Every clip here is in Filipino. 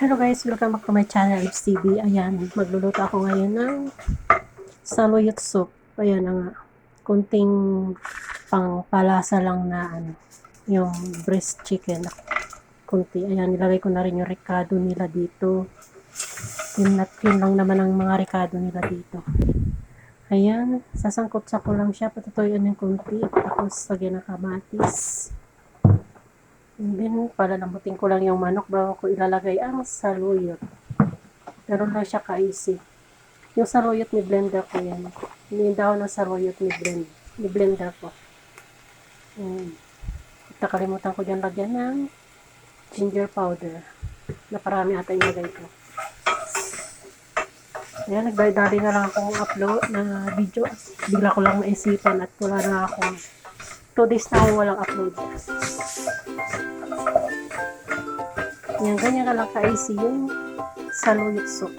Hello guys, welcome back to my channel, HTV. Ayan, magluluto ako ngayon ng saluyot soup. Ayan ang kunting pangpalasa lang na yung breast chicken. Kunti. Ayan, nilagay ko na rin yung ricado nila dito. Yun lang naman ang mga ricado nila dito. Ayan, sasangkot-sako lang siya. Patutuyan yung kunti. Tapos lagyan ng kamatis. And then, palalambutin ko lang yung manok bago ko ilalagay ang saluyot. Pero lang siya ka-easy. Yung saluyot ni blender ko yan. Hininda ko ng saluyot ni blender ko. Nakalimutan ko dyan lagyan ng ginger powder. Naparami ata yung lagay ko. Ayan, nagdali na lang akong upload na video. Bigla ko lang naisipan at wala na akong 2 days na akong walang upload. Yan, ganyan ka lang ka-easy yung saluyot soup.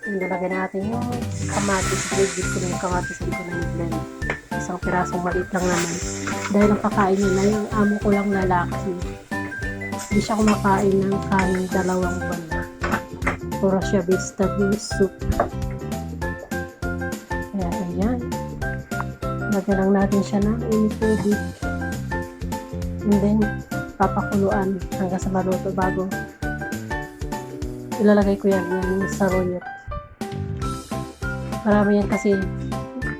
Yung nalagay natin yung kamatis. Grade ko na yung kamatis dito na yung blend. Isang pirasong maliit lang naman. Dahil ang kakain niya na yung amo ko lang lalaki. Hindi siya kumakain ng kanin 2 buwan na. Puro siya vegetable soup. Kaya ayan. Lagyan lang natin siya ng tubig. And then, papakuluan hanggang sa maluto bago ilalagay ko yan yung saluyot. Marami yan kasi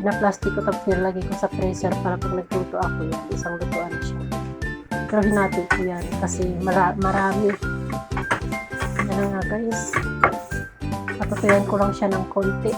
na-plastic ko tapos nilalagay ko sa freezer para pag nagluto ako yan, isang lutuan siya. Pero hinati ko yan kasi marami. Yan nga guys. Patutuyan ko lang siya ng konti.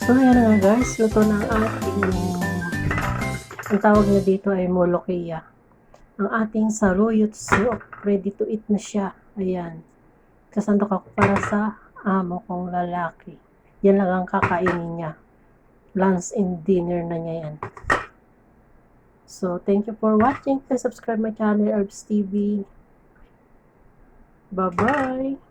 So, ayan nga guys, luto na ang ating, ang tawag niya dito ay molokhia. Ang ating saluyot soup, ready to eat na siya. Ayan. Kasandok ako para sa amo kong lalaki. Yan lang ang kakainin niya. Lunch and dinner na niya yan. So, thank you for watching. Please subscribe my channel, Herbs TV. Bye-bye!